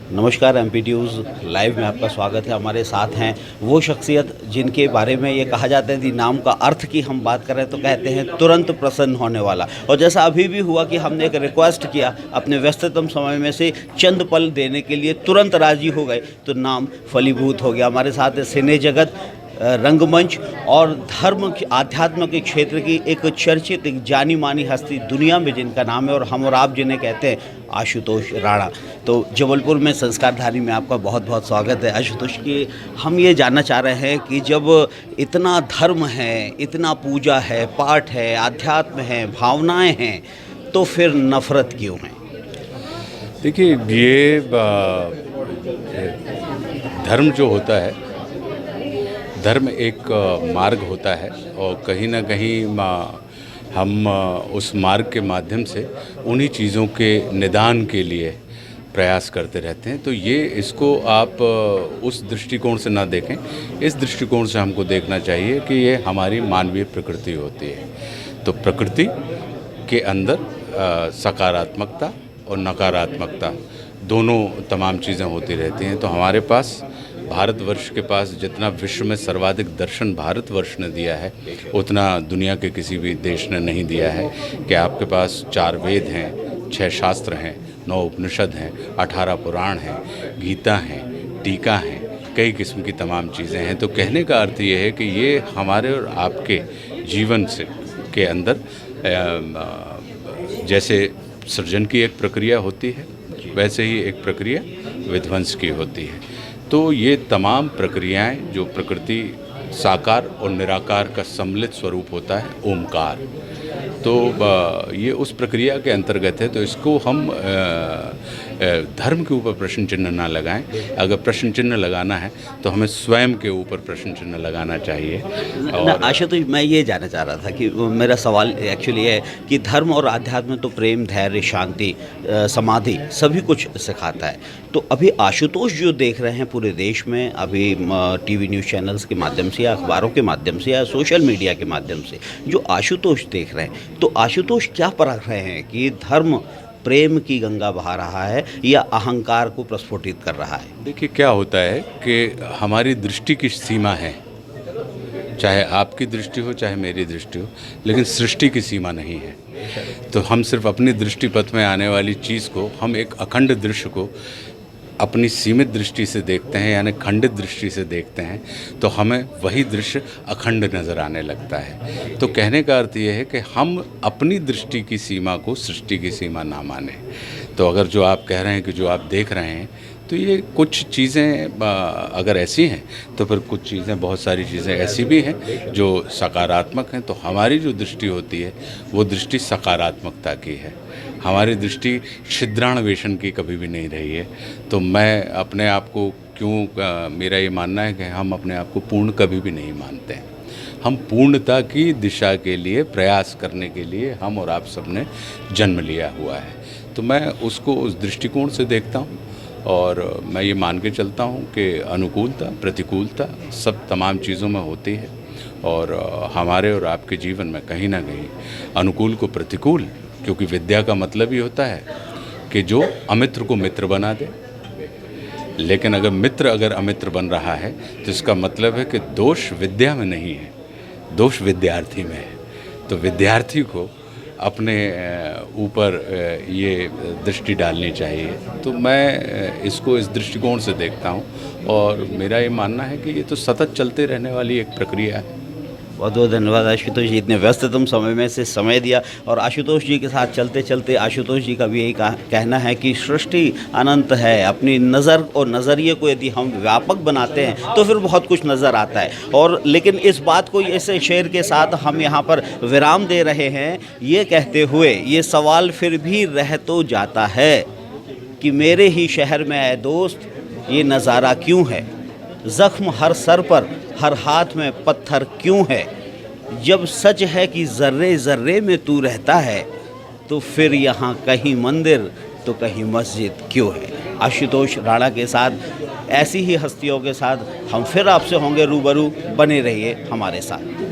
नमस्कार, MP news live में आपका स्वागत है। हमारे साथ हैं वो शख्सियत जिनके बारे में ये कहा जाता है कि नाम का अर्थ की हम बात करें तो कहते हैं तुरंत प्रसन्न होने वाला। और जैसा अभी भी हुआ कि हमने एक रिक्वेस्ट किया अपने व्यस्ततम समय में से चंद पल देने के लिए, तुरंत राज़ी हो गए, तो नाम फलीभूत हो गया। हमारे साथ सिने जगत, रंगमंच और धर्म आध्यात्म के क्षेत्र की एक चर्चित, एक जानी मानी हस्ती दुनिया में जिनका नाम है और हम और आप जिन्हें कहते हैं आशुतोष राणा। तो जबलपुर में संस्कारधारी में आपका बहुत बहुत स्वागत है। आशुतोष की हम ये जानना चाह रहे हैं कि जब इतना धर्म है, इतना पूजा है, पाठ है, आध्यात्म है, भावनाएं हैं, तो फिर नफ़रत क्यों है? देखिए, ये धर्म जो होता है, धर्म एक मार्ग होता है और कहीं ना कहीं हम उस मार्ग के माध्यम से उन्हीं चीज़ों के निदान के लिए प्रयास करते रहते हैं। तो ये इसको आप उस दृष्टिकोण से ना देखें, इस दृष्टिकोण से हमको देखना चाहिए कि ये हमारी मानवीय प्रकृति होती है। तो प्रकृति के अंदर सकारात्मकता और नकारात्मकता दोनों तमाम चीज़ें होती रहती हैं। तो हमारे पास, भारतवर्ष के पास जितना विश्व में सर्वाधिक दर्शन भारतवर्ष ने दिया है, उतना दुनिया के किसी भी देश ने नहीं दिया है। कि आपके पास 4 वेद हैं, 6 शास्त्र हैं, 9 उपनिषद हैं, 18 पुराण हैं, गीता हैं, टीका हैं, कई किस्म की तमाम चीज़ें हैं। तो कहने का अर्थ ये है कि ये हमारे और आपके जीवन से के अंदर जैसे सृजन की एक प्रक्रिया होती है, वैसे ही एक प्रक्रिया विध्वंस की होती है। तो ये तमाम प्रक्रियाएं, जो प्रकृति साकार और निराकार का सम्मिलित स्वरूप होता है, ओमकार, तो ये उस प्रक्रिया के अंतर्गत है। तो इसको हम धर्म के ऊपर प्रश्न चिन्ह ना लगाएं। अगर प्रश्न चिन्ह लगाना है तो हमें स्वयं के ऊपर प्रश्न चिन्ह लगाना चाहिए। और आशुतोष, मैं ये जानना चाह रहा था कि मेरा सवाल एक्चुअली है कि धर्म और आध्यात्म तो प्रेम, धैर्य, शांति, समाधि सभी कुछ सिखाता है। तो अभी आशुतोष जो देख रहे हैं पूरे देश में, अभी टीवी न्यूज़ चैनल्स के माध्यम से या अखबारों के माध्यम से या सोशल मीडिया के माध्यम से जो आशुतोष देख रहे हैं, तो आशुतोष क्या परख रहे हैं कि धर्म प्रेम की गंगा बहा रहा है या अहंकार को प्रस्फुटित कर रहा है? देखिए, क्या होता है कि हमारी दृष्टि की सीमा है, चाहे आपकी दृष्टि हो चाहे मेरी दृष्टि हो, लेकिन सृष्टि की सीमा नहीं है। तो हम सिर्फ अपनी दृष्टिपथ में आने वाली चीज़ को, हम एक अखंड दृश्य को अपनी सीमित दृष्टि से देखते हैं, यानी खंडित दृष्टि से देखते हैं, तो हमें वही दृश्य अखंड नज़र आने लगता है। तो कहने का अर्थ ये है कि हम अपनी दृष्टि की सीमा को सृष्टि की सीमा ना माने। तो अगर जो आप कह रहे हैं कि जो आप देख रहे हैं, तो ये कुछ चीज़ें अगर ऐसी हैं, तो फिर कुछ चीज़ें, बहुत सारी चीज़ें ऐसी भी हैं जो सकारात्मक हैं। तो हमारी जो दृष्टि होती है वो दृष्टि सकारात्मकता की है। हमारी दृष्टि छिद्रान्वेषण की कभी भी नहीं रही है। तो मैं अपने आप को मेरा ये मानना है कि हम अपने आप को पूर्ण कभी भी नहीं मानते हैं। हम पूर्णता की दिशा के लिए प्रयास करने के लिए हम और आप सब ने जन्म लिया हुआ है। तो मैं उसको उस दृष्टिकोण से देखता हूँ और मैं ये मान के चलता हूँ कि अनुकूलता, प्रतिकूलता सब तमाम चीज़ों में होती है। और हमारे और आपके जीवन में कहीं ना कहीं अनुकूल को प्रतिकूल, क्योंकि विद्या का मतलब ही होता है कि जो अमित्र को मित्र बना दे। लेकिन अगर मित्र अगर अमित्र बन रहा है तो इसका मतलब है कि दोष विद्या में नहीं है, दोष विद्यार्थी में है। तो विद्यार्थी को अपने ऊपर ये दृष्टि डालनी चाहिए। तो मैं इसको इस दृष्टिकोण से देखता हूँ और मेरा ये मानना है कि ये तो सतत चलते रहने वाली एक प्रक्रिया है। बहुत बहुत धन्यवाद आशुतोष जी, इतने व्यस्ततम समय में से समय दिया। और आशुतोष जी के साथ चलते चलते आशुतोष जी का भी यही कहना है कि सृष्टि अनंत है। अपनी नज़र और नज़रिए को यदि हम व्यापक बनाते हैं तो फिर बहुत कुछ नज़र आता है। और लेकिन इस बात को ऐसे शेर के साथ हम यहाँ पर विराम दे रहे हैं, ये कहते हुए ये सवाल फिर भी रह तो जाता है कि मेरे ही शहर में है दोस्त, ये नज़ारा क्यों है? ज़ख्म हर सर पर, हर हाथ में पत्थर क्यों है? जब सच है कि ज़र्रे ज़र्रे में तू रहता है, तो फिर यहाँ कहीं मंदिर तो कहीं मस्जिद क्यों है? आशुतोष राणा के साथ, ऐसी ही हस्तियों के साथ हम फिर आपसे होंगे रूबरू। बने रहिए हमारे साथ।